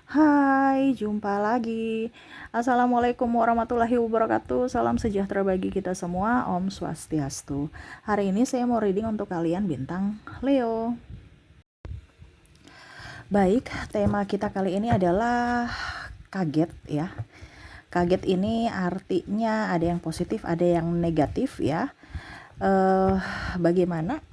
Hai, jumpa lagi. Assalamualaikum warahmatullahi wabarakatuh. Salam sejahtera bagi kita semua. Om Swastiastu. Hari ini saya mau reading untuk kalian bintang Leo. Baik, tema kita kali ini adalah kaget ya. Kaget ini artinya ada yang positif, ada yang negatif ya. Bagaimana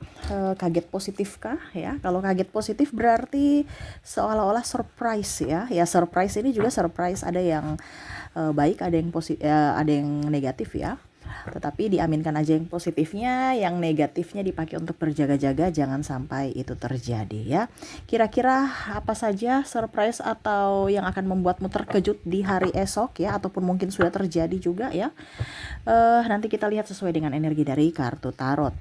kaget positifkah ya? Kalau kaget positif berarti seolah-olah surprise ya. Ya surprise ini juga surprise, ada yang baik, ada yang ada yang negatif ya. Tetapi diaminkan aja yang positifnya, yang negatifnya dipakai untuk berjaga-jaga jangan sampai itu terjadi ya. Kira-kira apa saja surprise atau yang akan membuatmu terkejut di hari esok ya, ataupun mungkin sudah terjadi juga ya. Nanti kita lihat sesuai dengan energi dari kartu tarot.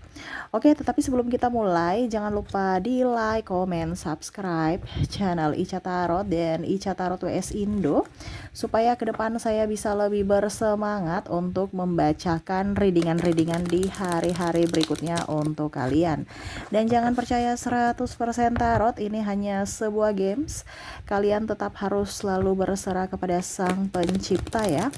Oke, tetapi sebelum kita mulai, jangan lupa di like, comment, subscribe channel Ica Tarot dan Ica Tarot WS Indo, supaya ke depan saya bisa lebih bersemangat untuk membacakan readingan-readingan di hari-hari berikutnya untuk kalian. Dan jangan percaya 100% tarot, ini hanya sebuah games. Kalian tetap harus selalu berserah kepada Sang Pencipta ya.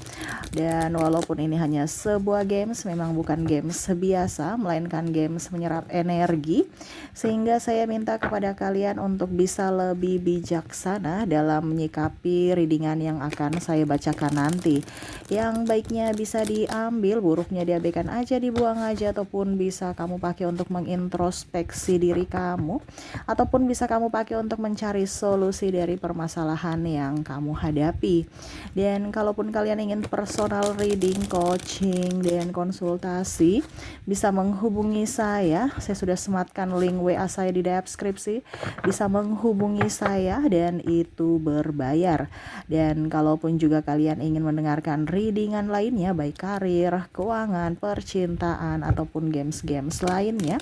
Dan walaupun ini hanya sebuah games, memang bukan games biasa, melainkan games menyerap energi, sehingga saya minta kepada kalian untuk bisa lebih bijaksana dalam menyikapi readingan yang akan saya bacakan nanti. Yang baiknya bisa diambil, buruknya diabaikan aja, dibuang aja, ataupun bisa kamu pakai untuk mengintrospeksi diri kamu, ataupun bisa kamu pakai untuk mencari solusi dari permasalahan yang kamu hadapi. Dan kalaupun kalian ingin personal reading, coaching, dan konsultasi, bisa menghubungi saya sudah sematkan link WA saya di deskripsi. Bisa menghubungi saya dan itu berbayar. Dan kalaupun juga kalian ingin mendengarkan readingan lainnya, baik karir, keuangan, percintaan, ataupun games-games lainnya,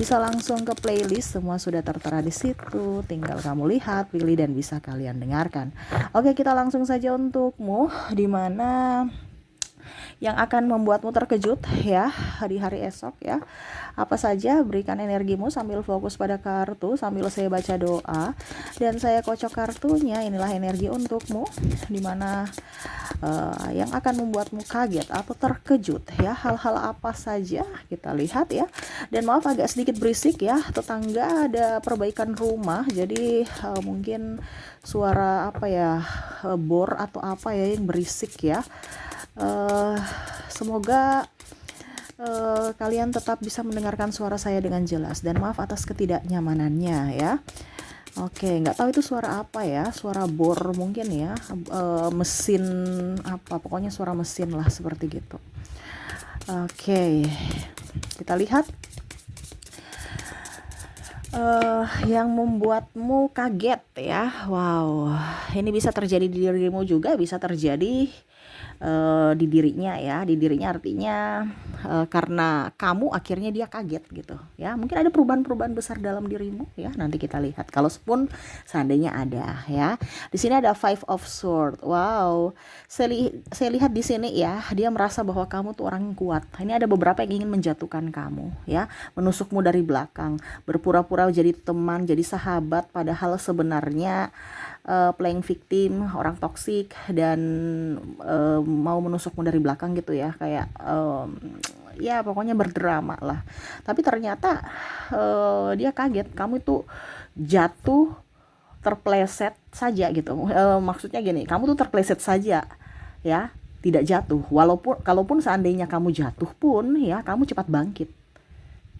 bisa langsung ke playlist, semua sudah tertera di situ. Tinggal kamu lihat, pilih, dan bisa kalian dengarkan. Oke, kita langsung saja untukmu, dimana yang akan membuatmu terkejut ya di hari esok ya. Apa saja, berikan energimu sambil fokus pada kartu, sambil saya baca doa dan saya kocok kartunya. Inilah energi untukmu, dimana yang akan membuatmu kaget atau terkejut ya. Hal-hal apa saja kita lihat ya. Dan maaf agak sedikit berisik ya, tetangga ada perbaikan rumah, jadi mungkin suara apa ya, bor atau apa ya yang berisik ya. Semoga kalian tetap bisa mendengarkan suara saya dengan jelas, dan maaf atas ketidaknyamanannya ya. Oke, nggak tahu itu suara apa ya, suara bor mungkin ya, mesin apa, pokoknya suara mesin lah seperti gitu. Oke, kita lihat yang membuatmu kaget ya. Wow, ini bisa terjadi di dirimu juga, bisa terjadi di dirinya ya. Di dirinya artinya karena kamu akhirnya dia kaget gitu ya. Mungkin ada perubahan-perubahan besar dalam dirimu ya. Nanti kita lihat. Kalau pun seandainya ada ya. Di sini ada Five of Swords. Wow, saya lihat di sini ya, dia merasa bahwa kamu tuh orang yang kuat. Ini ada beberapa yang ingin menjatuhkan kamu ya, menusukmu dari belakang, berpura-pura jadi teman, jadi sahabat, padahal sebenarnya playing victim, orang toksik, dan mau menusukmu dari belakang gitu ya, kayak ya pokoknya berdrama lah. Tapi ternyata dia kaget kamu itu jatuh, terpleset saja gitu. Maksudnya gini, kamu tuh terpleset saja ya, tidak jatuh. Walaupun kalaupun seandainya kamu jatuh pun ya, kamu cepat bangkit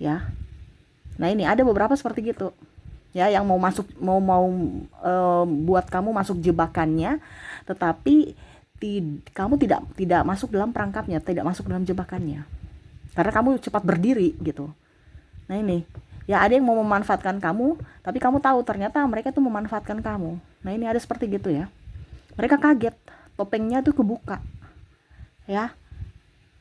ya. Nah ini ada beberapa seperti gitu ya, yang mau masuk, mau buat kamu masuk jebakannya, tetapi kamu tidak masuk dalam perangkapnya, tidak masuk dalam jebakannya, karena kamu cepat berdiri gitu. Nah ini ya, ada yang mau memanfaatkan kamu, tapi kamu tahu ternyata mereka tuh memanfaatkan kamu. Nah ini ada seperti gitu ya, mereka kaget, topengnya tuh kebuka ya.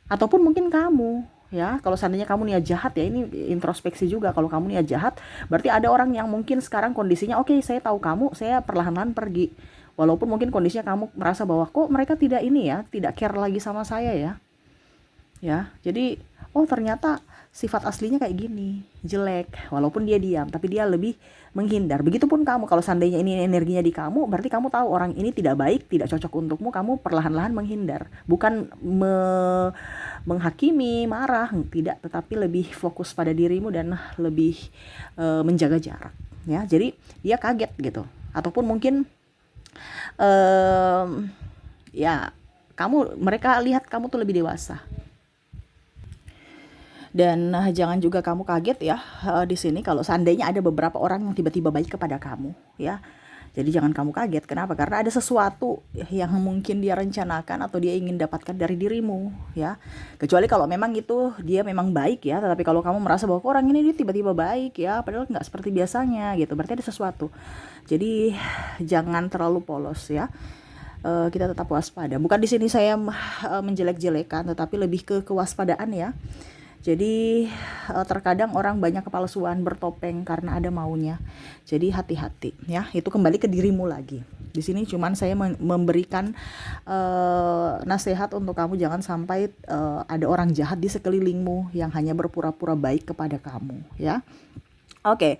Ataupun mungkin kamu ya, kalau seandainya kamu niat jahat ya, ini introspeksi juga. Kalau kamu niat jahat, berarti ada orang yang mungkin sekarang kondisinya oke, saya tahu kamu, saya perlahan-lahan pergi. Walaupun mungkin kondisinya kamu merasa bahwa kok mereka tidak ini ya, tidak care lagi sama saya ya. Ya, jadi oh ternyata sifat aslinya kayak gini, jelek. Walaupun dia diam, tapi dia lebih menghindar. Begitupun kamu, kalau seandainya ini energinya di kamu, berarti kamu tahu orang ini tidak baik, tidak cocok untukmu, kamu perlahan-lahan menghindar. Bukan menghakimi, marah, tidak, tetapi lebih fokus pada dirimu dan lebih menjaga jarak. Ya, jadi dia kaget gitu. Ataupun mungkin ya mereka lihat kamu tuh lebih dewasa. Dan jangan juga kamu kaget ya di sini kalau seandainya ada beberapa orang yang tiba-tiba baik kepada kamu ya. Jadi jangan kamu kaget. Kenapa? Karena ada sesuatu yang mungkin dia rencanakan atau dia ingin dapatkan dari dirimu ya. Kecuali kalau memang itu dia memang baik ya. Tetapi kalau kamu merasa bahwa orang ini dia tiba-tiba baik ya, padahal nggak seperti biasanya gitu, berarti ada sesuatu. Jadi jangan terlalu polos ya. Kita tetap waspada. Bukan di sini saya menjelek-jelekan, tetapi lebih ke kewaspadaan ya. Jadi terkadang orang banyak kepalsuan, bertopeng karena ada maunya. Jadi hati-hati ya. Itu kembali ke dirimu lagi. Di sini cuman saya memberikan nasihat untuk kamu, jangan sampai ada orang jahat di sekelilingmu yang hanya berpura-pura baik kepada kamu ya. Oke,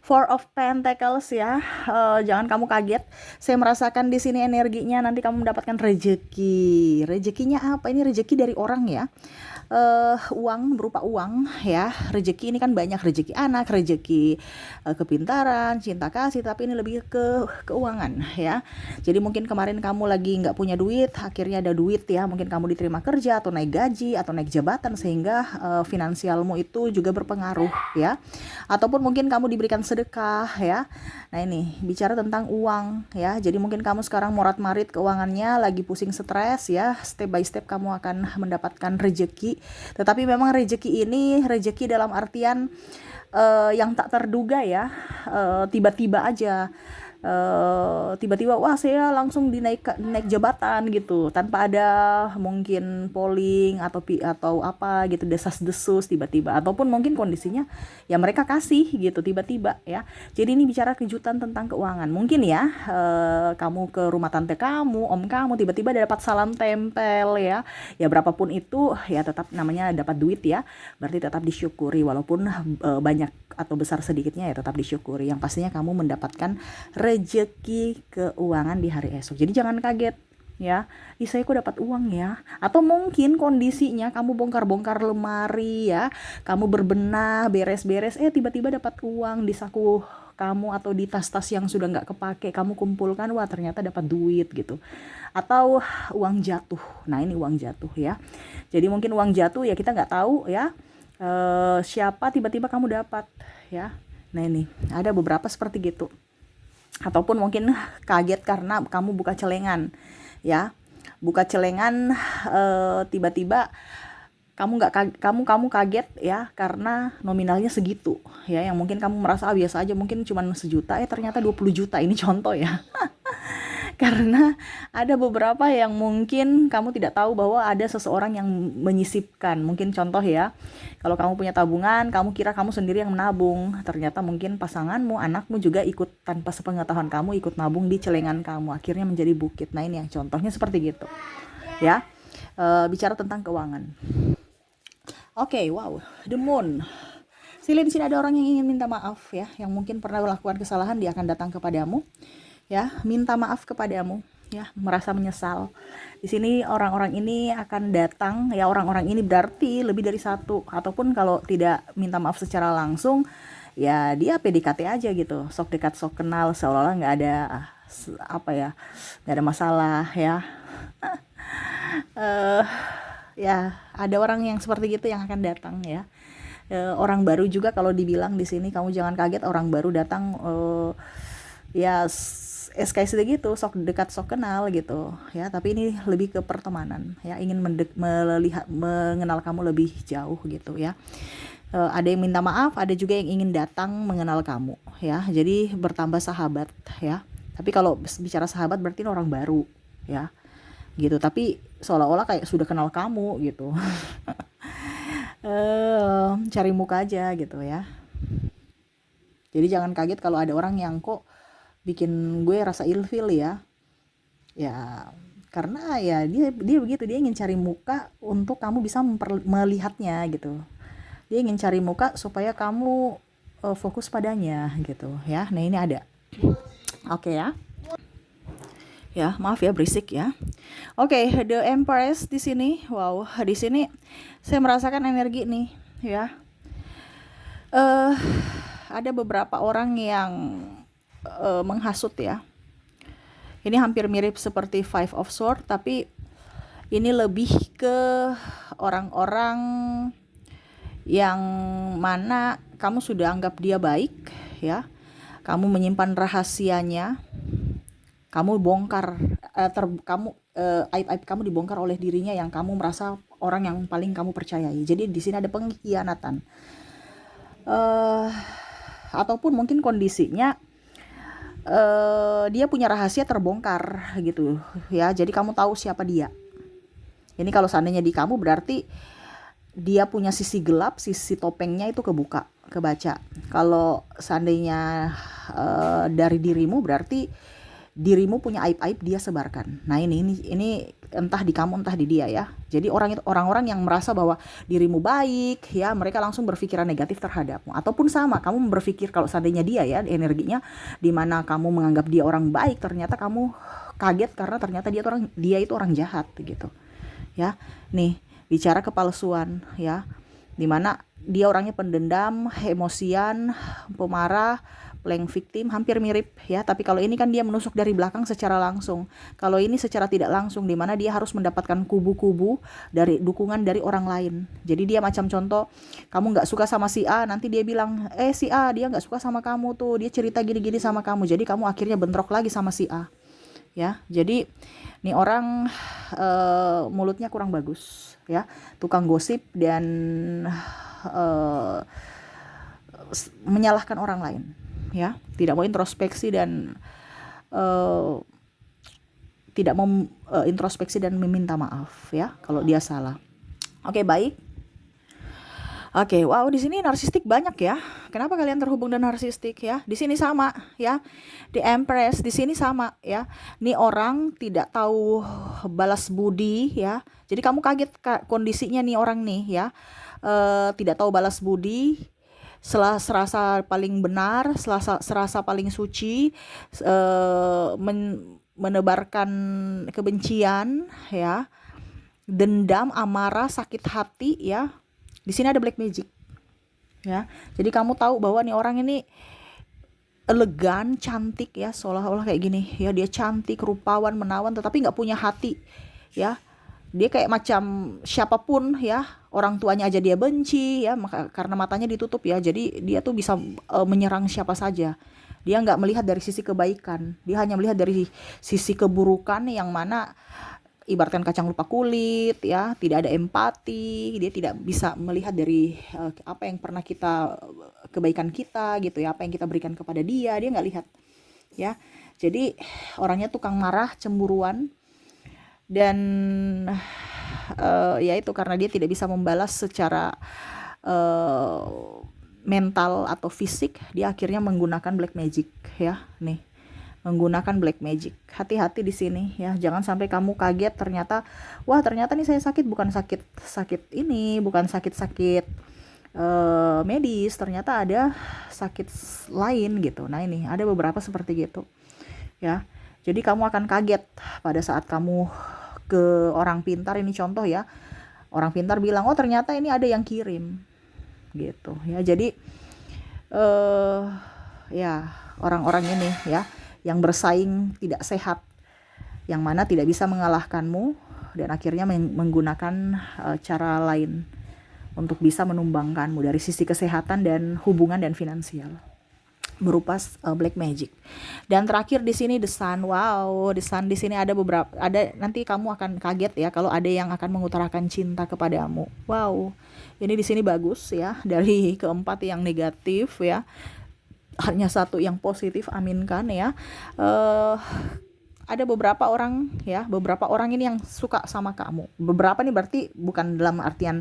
Four of Pentacles ya. Jangan kamu kaget. Saya merasakan di sini energinya nanti kamu mendapatkan rezeki. Rezekinya apa? Ini rezeki dari orang ya. Uang, berupa uang ya. Rezeki ini kan banyak, rezeki anak, rezeki kepintaran, cinta kasih, tapi ini lebih ke keuangan ya. Jadi mungkin kemarin kamu lagi nggak punya duit, akhirnya ada duit ya. Mungkin kamu diterima kerja atau naik gaji atau naik jabatan, sehingga finansialmu itu juga berpengaruh ya. Ataupun mungkin kamu diberikan sedekah ya. Nah ini bicara tentang uang ya. Jadi mungkin kamu sekarang morat-marit keuangannya, lagi pusing, stres ya. Step by step kamu akan mendapatkan rezeki. Tetapi memang rezeki ini rezeki dalam artian yang tak terduga ya. Tiba-tiba aja. Tiba-tiba wah saya langsung naik jabatan gitu, tanpa ada mungkin polling atau apa gitu, desas-desus tiba-tiba, ataupun mungkin kondisinya ya mereka kasih gitu tiba-tiba ya. Jadi ini bicara kejutan tentang keuangan. Mungkin ya kamu ke rumah tante kamu, om kamu, tiba-tiba dapat salam tempel ya. Ya berapapun itu ya tetap namanya dapat duit ya. Berarti tetap disyukuri, walaupun banyak atau besar sedikitnya ya tetap disyukuri. Yang pastinya kamu mendapatkan rezeki keuangan di hari esok. Jadi jangan kaget ya, saya kok dapat uang ya. Atau mungkin kondisinya kamu bongkar-bongkar lemari ya, kamu berbenah, beres-beres, tiba-tiba dapat uang di saku kamu atau di tas-tas yang sudah nggak kepake, kamu kumpulkan, wah ternyata dapat duit gitu. Atau uang jatuh. Nah ini uang jatuh ya. Jadi mungkin uang jatuh ya, kita nggak tahu ya siapa, tiba-tiba kamu dapat ya. Nah ini ada beberapa seperti gitu. Ataupun mungkin kaget karena kamu buka celengan ya, buka celengan tiba-tiba kamu kaget ya karena nominalnya segitu ya, yang mungkin kamu merasa biasa aja, mungkin cuma 1 juta ternyata 20 juta. Ini contoh ya. Karena ada beberapa yang mungkin kamu tidak tahu bahwa ada seseorang yang menyisipkan. Mungkin contoh ya, kalau kamu punya tabungan, kamu kira kamu sendiri yang menabung, ternyata mungkin pasanganmu, anakmu juga ikut tanpa sepengetahuan kamu, ikut nabung di celengan kamu, akhirnya menjadi bukit. Nah ini yang contohnya seperti gitu ya. Bicara tentang keuangan. Oke, wow, the moon. Sila di sini ada orang yang ingin minta maaf ya, yang mungkin pernah melakukan kesalahan, dia akan datang kepadamu ya, minta maaf kepadamu ya, merasa menyesal. Di sini orang-orang ini akan datang ya. Orang-orang ini berarti lebih dari satu, ataupun kalau tidak minta maaf secara langsung ya dia PDKT aja gitu, sok dekat sok kenal, seolah-olah nggak ada nggak ada masalah ya. Ya ada orang yang seperti gitu yang akan datang ya. Orang baru juga kalau dibilang di sini, kamu jangan kaget orang baru datang ya kayak gitu, sok dekat sok kenal gitu ya. Tapi ini lebih ke pertemanan ya, ingin mengenal kamu lebih jauh gitu ya. Ada yang minta maaf, ada juga yang ingin datang mengenal kamu ya. Jadi bertambah sahabat ya. Tapi kalau bicara sahabat berarti ini orang baru ya gitu, tapi seolah-olah kayak sudah kenal kamu gitu. Cari muka aja gitu ya. Jadi jangan kaget kalau ada orang yang kok bikin gue rasa ilfil ya. Ya karena ya dia begitu, dia ingin cari muka untuk kamu bisa melihatnya gitu. Dia ingin cari muka supaya kamu fokus padanya gitu ya. Nah, ini ada. Oke ya. Ya, maaf ya berisik ya. Oke, The Empress di sini. Wow, di sini saya merasakan energi nih ya. eh ada beberapa orang yang menghasut ya. Ini hampir mirip seperti Five of Swords, tapi ini lebih ke orang-orang yang mana kamu sudah anggap dia baik ya. Kamu menyimpan rahasianya, kamu bongkar aib-aib kamu dibongkar oleh dirinya yang kamu merasa orang yang paling kamu percayai. Jadi di sini ada pengkhianatan. Ataupun mungkin kondisinya dia punya rahasia terbongkar gitu ya. Jadi kamu tahu siapa dia. Ini kalau seandainya di kamu berarti dia punya sisi gelap, sisi topengnya itu kebaca. Kalau seandainya dari dirimu berarti dirimu punya aib-aib dia sebarkan. Nah, ini entah di kamu entah di dia ya. Jadi orang-orang yang merasa bahwa dirimu baik ya, mereka langsung berpikiran negatif terhadapmu. Ataupun sama, kamu berpikir kalau seandainya dia ya, energinya di mana kamu menganggap dia orang baik, ternyata kamu kaget karena ternyata dia itu orang jahat gitu. Ya. Nih, bicara kepalsuan ya. Di mana dia orangnya pendendam, emosian, pemarah, playing victim, hampir mirip ya. Tapi kalau ini kan dia menusuk dari belakang secara langsung. Kalau ini secara tidak langsung, di mana dia harus mendapatkan kubu-kubu dari dukungan dari orang lain. Jadi dia macam contoh, kamu nggak suka sama si A, nanti dia bilang, si A dia nggak suka sama kamu tuh, dia cerita gini-gini sama kamu. Jadi kamu akhirnya bentrok lagi sama si A. Ya, jadi nih orang mulutnya kurang bagus ya, tukang gosip dan menyalahkan orang lain ya, tidak mau introspeksi dan tidak mau introspeksi dan meminta maaf ya kalau dia salah. Oke, baik. Oke, wow, di sini narsistik banyak ya. Kenapa kalian terhubung dengan narsistik ya? Di sini sama ya. The Empress di sini sama ya. Nih orang tidak tahu balas budi ya. Jadi kamu kaget kondisinya nih orang nih ya. Tidak tahu balas budi, serasa paling benar, serasa paling suci, menebarkan kebencian ya, dendam, amarah, sakit hati ya. Di sini ada black magic ya. Jadi kamu tahu bahwa nih orang ini elegan, cantik ya, seolah-olah kayak gini ya, dia cantik, rupawan, menawan, tetapi nggak punya hati ya. Dia kayak macam siapapun ya, orang tuanya aja dia benci ya, karena matanya ditutup ya. Jadi dia tuh bisa menyerang siapa saja. Dia nggak melihat dari sisi kebaikan, dia hanya melihat dari sisi keburukan, yang mana ibaratkan kacang lupa kulit ya, tidak ada empati, dia tidak bisa melihat dari apa yang pernah kebaikan kita gitu ya, apa yang kita berikan kepada dia nggak lihat ya. Jadi orangnya tukang marah, cemburuan, dan ya itu karena dia tidak bisa membalas secara mental atau fisik, dia akhirnya menggunakan black magic ya. Nih, menggunakan black magic. Hati-hati di sini ya, jangan sampai kamu kaget ternyata nih saya sakit, bukan sakit ini, bukan sakit medis, ternyata ada sakit lain gitu. Nah, ini ada beberapa seperti gitu ya. Jadi kamu akan kaget pada saat kamu ke orang pintar, ini contoh ya. Orang pintar bilang, oh ternyata ini ada yang kirim gitu ya. Jadi ya orang-orang ini ya yang bersaing tidak sehat, yang mana tidak bisa mengalahkanmu dan akhirnya menggunakan cara lain untuk bisa menumbangkanmu dari sisi kesehatan dan hubungan dan finansial berupa black magic. Dan terakhir di sini the sun. Wow, the sun di sini ada nanti kamu akan kaget ya kalau ada yang akan mengutarakan cinta kepadamu. Wow. Ini di sini bagus ya, dari keempat yang negatif ya. Hanya satu yang positif, aminkan ya. ada beberapa orang ya, beberapa orang ini yang suka sama kamu. Beberapa nih berarti bukan dalam artian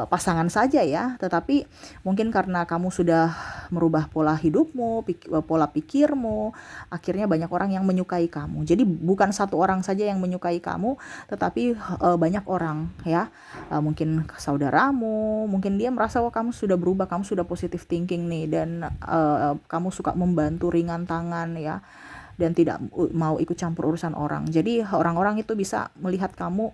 pasangan saja ya, tetapi mungkin karena kamu sudah merubah pola hidupmu, pola pikirmu, akhirnya banyak orang yang menyukai kamu. Jadi bukan satu orang saja yang menyukai kamu, tetapi banyak orang ya. Mungkin saudaramu, mungkin dia merasa wah kamu sudah berubah, kamu sudah positive thinking nih, dan kamu suka membantu ringan tangan ya, dan tidak mau ikut campur urusan orang. Jadi orang-orang itu bisa melihat kamu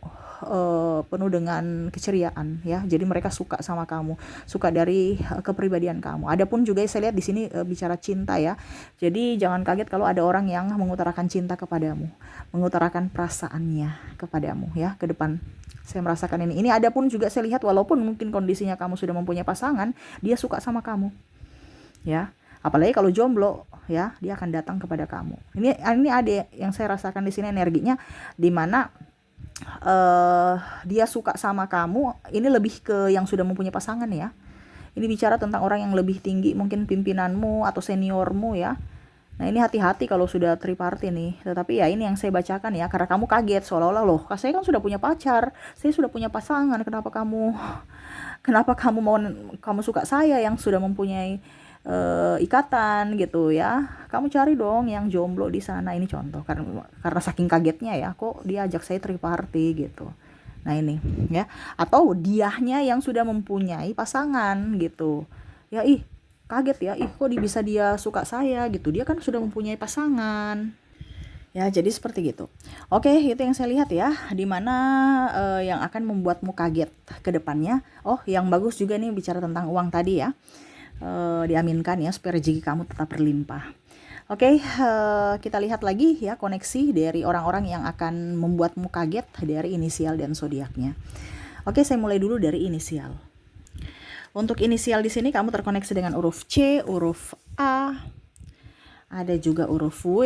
penuh dengan keceriaan ya. Jadi mereka suka sama kamu, suka dari kepribadian kamu. Adapun juga saya lihat di sini bicara cinta ya. Jadi jangan kaget kalau ada orang yang mengutarakan cinta kepadamu, mengutarakan perasaannya kepadamu ya ke depan. Saya merasakan ini. Ini ada pun juga saya lihat walaupun mungkin kondisinya kamu sudah mempunyai pasangan, dia suka sama kamu. Ya. Apalagi kalau jomblo ya, dia akan datang kepada kamu. Ini ada yang saya rasakan di sini energinya, di mana dia suka sama kamu. Ini lebih ke yang sudah mempunyai pasangan ya. Ini bicara tentang orang yang lebih tinggi, mungkin pimpinanmu atau seniormu ya. Nah ini hati-hati kalau sudah triparty nih. Tetapi ya ini yang saya bacakan ya, karena kamu kaget seolah-olah loh, saya kan sudah punya pacar, saya sudah punya pasangan, kenapa kamu mau, kamu suka saya yang sudah mempunyai ikatan gitu ya. Kamu cari dong yang jomblo di sana. Ini contoh karena saking kagetnya ya, kok dia ajak saya triparty gitu. Nah ini ya, atau diahnya yang sudah mempunyai pasangan gitu ya, kaget ya, kok bisa dia suka saya gitu, dia kan sudah mempunyai pasangan ya. Jadi seperti gitu. Oke, itu yang saya lihat ya, dimana yang akan membuatmu kaget ke depannya. Oh yang bagus juga nih bicara tentang uang tadi ya, diaminkan ya supaya rezeki kamu tetap berlimpah. Oke, kita lihat lagi ya koneksi dari orang-orang yang akan membuatmu kaget dari inisial dan zodiaknya. Oke, saya mulai dulu dari inisial. Untuk inisial di sini kamu terkoneksi dengan huruf C, huruf A, ada juga huruf W,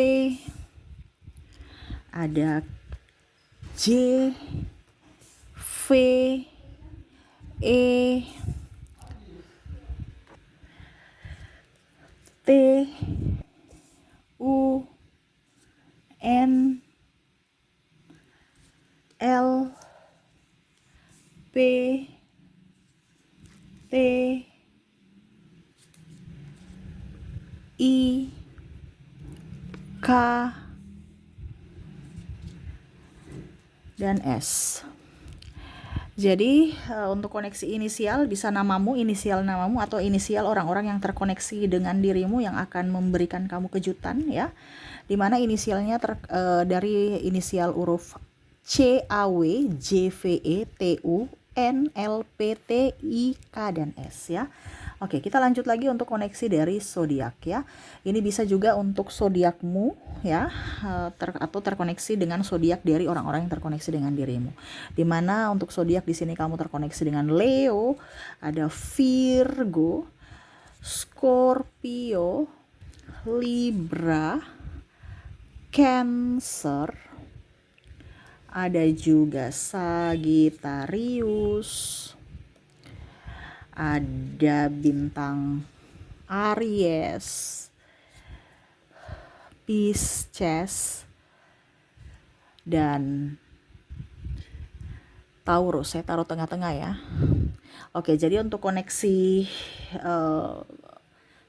ada J, V, E, T, U, N, L, P, T, I, K, dan S. Jadi untuk koneksi inisial bisa namamu, inisial namamu, atau inisial orang-orang yang terkoneksi dengan dirimu yang akan memberikan kamu kejutan ya. Dimana inisialnya dari inisial huruf C, A, W, J, V, E, T, U, N, L, P, T, I, K, dan S ya. Oke, kita lanjut lagi untuk koneksi dari zodiak ya. Ini bisa juga untuk zodiakmu ya, atau terkoneksi dengan zodiak dari orang-orang yang terkoneksi dengan dirimu. Dimana untuk zodiak di sini kamu terkoneksi dengan Leo, ada Virgo, Scorpio, Libra, Cancer, ada juga Sagittarius, ada bintang Aries, Pisces, dan Taurus. Saya taruh tengah-tengah ya. Oke, jadi untuk koneksi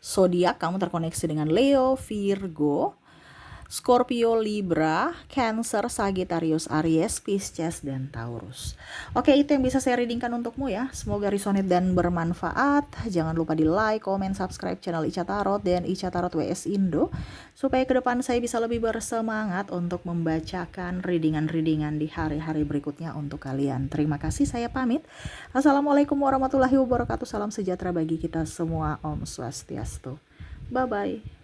zodiak kamu terkoneksi dengan Leo, Virgo, Scorpio, Libra, Cancer, Sagittarius, Aries, Pisces, dan Taurus. Oke, itu yang bisa saya readingkan untukmu ya. Semoga resonate dan bermanfaat. Jangan lupa di like, comment, subscribe channel Ica Tarot dan Ica Tarot WS Indo, supaya ke depan saya bisa lebih bersemangat untuk membacakan readingan-readingan di hari-hari berikutnya untuk kalian. Terima kasih, saya pamit. Assalamualaikum warahmatullahi wabarakatuh. Salam sejahtera bagi kita semua. Om Swastiastu. Bye-bye.